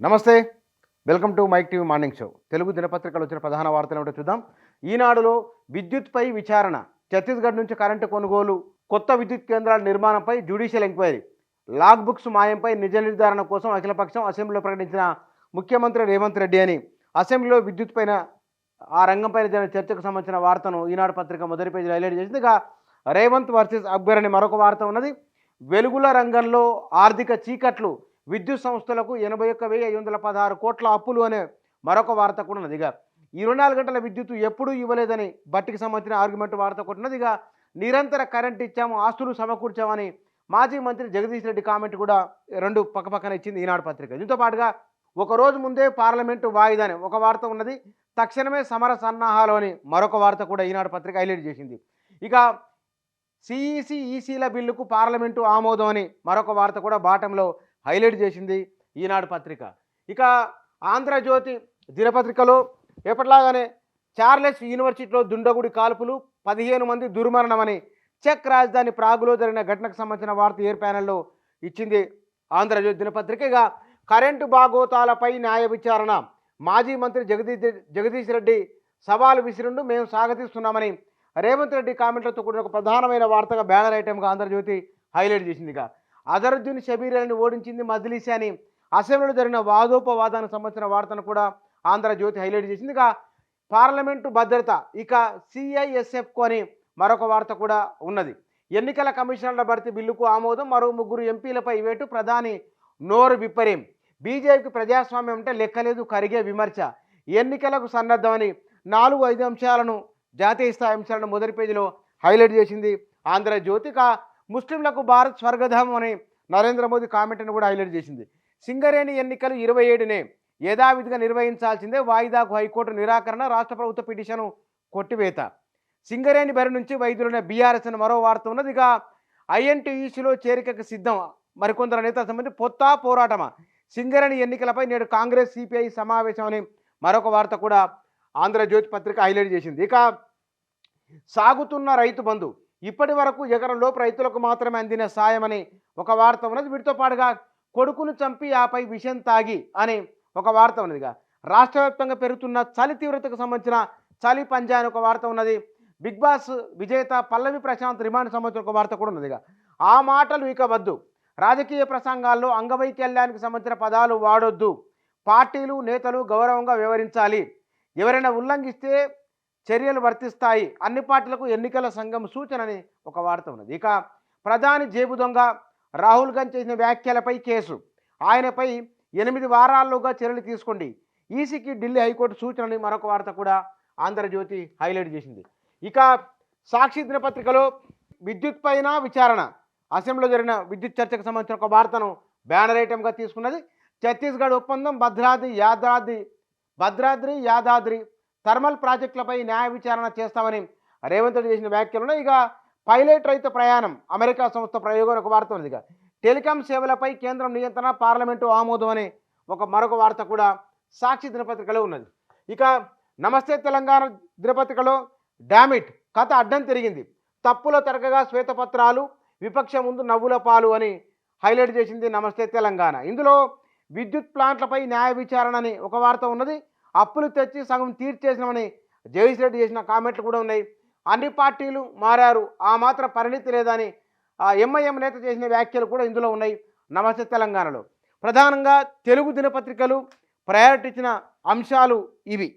నమస్తే, welcome to mic TV morning show. Telugu దినపత్రికలు వచ్చిన ప్రధాన వార్తలు ఏమిటో చూద్దాం. ఈనాడులో విద్యుత్పై విచారణ, ఛత్తీస్గఢ్ నుంచి కరెంటు కొనుగోలు, కొత్త విద్యుత్ కేంద్రాల నిర్మాణంపై జ్యుడిషియల్ ఎంక్వైరీ, లాగ్ బుక్స్ మాయంపై నిజ నిర్ధారణ కోసం అఖిలపక్షం అసెంబ్లీలో ప్రకటించిన ముఖ్యమంత్రి రేవంత్ రెడ్డి అని అసెంబ్లీలో విద్యుత్ పైన ఆ రంగంపైన జరిగిన చర్చకు సంబంధించిన వార్తను ఈనాడు పత్రిక మొదటి పేజీలో హైలైట్ చేసింది. ఇక రేవంత్ వర్సెస్ అక్బర్ అని మరొక వార్త ఉన్నది. వెలుగుల రంగంలో ఆర్థిక చీకట్లు, విద్యుత్ సంస్థలకు 81,516 కోట్ల అప్పులు అనే మరొక వార్త కూడా ఉన్నది. ఇక 24 గంటల విద్యుత్ ఎప్పుడూ ఇవ్వలేదని బట్టికి సంబంధించిన ఆర్గ్యుమెంట్ వార్త కూడా ఉన్నది. ఇక నిరంతర కరెంట్ ఇచ్చాము, ఆస్తులు సమకూర్చామని మాజీ మంత్రి జగదీష్ రెడ్డి కామెంట్ కూడా రెండు పక్కపక్కన ఇచ్చింది ఈనాడు పత్రిక. దీంతో పాటుగా ఒకరోజు ముందే పార్లమెంటు వాయిదా అని ఒక వార్త ఉన్నది. తక్షణమే సమర సన్నాహాలు అని మరొక వార్త కూడా ఈనాడు పత్రిక హైలైట్ చేసింది. ఇక సిఈసి ఈసీల బిల్లుకు పార్లమెంటు ఆమోదం అని మరొక వార్త కూడా బాటంలో హైలైట్ చేసింది ఈనాడు పత్రిక. ఇక ఆంధ్రజ్యోతి దినపత్రికలో ఎప్పటిలాగానే చార్లెస్ యూనివర్సిటీలో దుండగుడి కాల్పులు, 15 మంది దుర్మరణమని చెక్ రాజధాని ప్రాగులో జరిగిన ఘటనకు సంబంధించిన వార్త ఎయిర్ ప్యానెల్లో ఇచ్చింది ఆంధ్రజ్యోతి దినపత్రిక. ఇక కరెంటు బాగోతాలపై న్యాయ విచారణ, మాజీ మంత్రి జగదీష్ రెడ్డి సవాలు విసిరిండు, మేము స్వాగతిస్తున్నామని రేవంత్ రెడ్డి కామెంట్లతో కూడిన ఒక ప్రధానమైన వార్తగా బ్యానర్ ఐటెంగా ఆంధ్రజ్యోతి హైలైట్ చేసింది. ఇక అజరుద్దీన్ షబీర్ని ఓడించింది మజ్లిస్ అని అసెంబ్లీలో జరిగిన వాదోపవాదానికి సంబంధించిన వార్తను కూడా ఆంధ్రజ్యోతి హైలైట్ చేసింది. ఇక పార్లమెంటు భద్రత, ఇక సిఐఎస్ఎఫ్కు అని మరొక వార్త కూడా ఉన్నది. ఎన్నికల కమిషనర్ల భర్తీ బిల్లుకు ఆమోదం, మరో 3 ఎంపీలపై వేటు, ప్రధాని నోరు విప్పరేం, బీజేపీకి ప్రజాస్వామ్యం అంటే లెక్కలేదు, కరిగే విమర్శ, ఎన్నికలకు సన్నద్ధమని 4-5 అంశాలను, జాతీయ స్థాయి అంశాలను మొదటి పేజీలో హైలైట్ చేసింది ఆంధ్రజ్యోతి. ఇక ముస్లింలకు భారత్ స్వర్గధామం అని నరేంద్ర మోదీ కామెంట్ను కూడా హైలైట్ చేసింది. సింగరేణి ఎన్నికలు 27నే యథావిధిగా నిర్వహించాల్సిందే, వాయిదాకు హైకోర్టు నిరాకరణ, రాష్ట్ర ప్రభుత్వ పిటిషను కొట్టివేత, సింగరేణి బరి నుంచి వైద్యులైన బీఆర్ఎస్ అని మరో వార్త ఉన్నది. ఇక ఐఎన్టీయూసీలో చేరికకు సిద్ధం, మరికొందరు నేతల సంబంధించి పొత్తా పోరాటమా, సింగరేణి ఎన్నికలపై నేడు కాంగ్రెస్ సిపిఐ సమావేశం అని మరొక వార్త కూడా ఆంధ్రజ్యోతి పత్రిక హైలైట్ చేసింది. ఇక సాగుతున్న రైతు బంధు, ఇప్పటి వరకు ఎకరంలోపు రైతులకు మాత్రమే అందిన సాయమని ఒక వార్త ఉన్నది. వీటితో పాటుగా కొడుకును చంపి ఆపై విషం తాగి అని ఒక వార్త ఉన్నదిగా. రాష్ట్ర వ్యాప్తంగా పెరుగుతున్న చలి తీవ్రతకు సంబంధించిన చలి పంజా అని ఒక వార్త ఉన్నది. బిగ్ బాస్ విజేత పల్లవి ప్రశాంత్ రిమాండ్ సంబంధించిన ఒక వార్త కూడా ఉన్నదిగా. ఆ మాటలు ఇక వద్దు, రాజకీయ ప్రసంగాల్లో అంగవైకల్యానికి సంబంధించిన పదాలు వాడొద్దు, పార్టీలు నేతలు గౌరవంగా వ్యవహరించాలి, ఎవరైనా ఉల్లంఘిస్తే చర్యలు వర్తిస్తాయి, అన్ని పార్టీలకు ఎన్నికల సంఘం సూచనని ఒక వార్త ఉన్నది. ఇక ప్రధాని జేబు దొంగ, రాహుల్ గాంధీ చేసిన వ్యాఖ్యలపై కేసు, ఆయనపై 8 వారాల్లోగా చర్యలు తీసుకోండి, ఈసీకి ఢిల్లీ హైకోర్టు సూచనని మరొక వార్త కూడా ఆంధ్రజ్యోతి హైలైట్ చేసింది. ఇక సాక్షి దినపత్రికలో విద్యుత్ పైన విచారణ, అసెంబ్లీలో జరిగిన విద్యుత్ చర్చకు సంబంధించిన ఒక వార్తను బ్యానర్ ఐటెంగా తీసుకున్నది. ఛత్తీస్గఢ్ ఒప్పందం, భద్రాద్రి యాదాద్రి థర్మల్ ప్రాజెక్టులపై న్యాయ విచారణ చేస్తామని రేవంత్ రెడ్డి చేసిన వ్యాఖ్యలను. ఇక పైలట్ రైతు ప్రయాణం, అమెరికా సంస్థ ప్రయోగం ఒక వార్త ఉంది. ఇక టెలికాం సేవలపై కేంద్రం నియంత్రణ, పార్లమెంటు ఆమోదం అనే మరొక వార్త కూడా సాక్షి దినపత్రికలో ఉన్నది. ఇక నమస్తే తెలంగాణ దినపత్రికలో డామిట్ కథ అడ్డం తిరిగింది, తప్పుల తరగగా శ్వేతపత్రాలు, విపక్ష ముందు నవ్వుల పాలు అని హైలైట్ చేసింది నమస్తే తెలంగాణ. ఇందులో విద్యుత్ ప్లాంట్లపై న్యాయ విచారణ అని ఒక వార్త ఉన్నది. అప్పులు తెచ్చి సగం తీర్చేసినామని జగదీష్ రెడ్డి చేసిన కామెంట్లు కూడా ఉన్నాయి. అన్ని పార్టీలు మారారు, ఆ మాత్రం పరిణితి లేదని ఎంఐఎం నేత చేసిన వ్యాఖ్యలు కూడా ఇందులో ఉన్నాయి నమస్తే తెలంగాణలో. ప్రధానంగా తెలుగు దినపత్రికలు ప్రయారిటీ ఇచ్చిన అంశాలు ఇవి.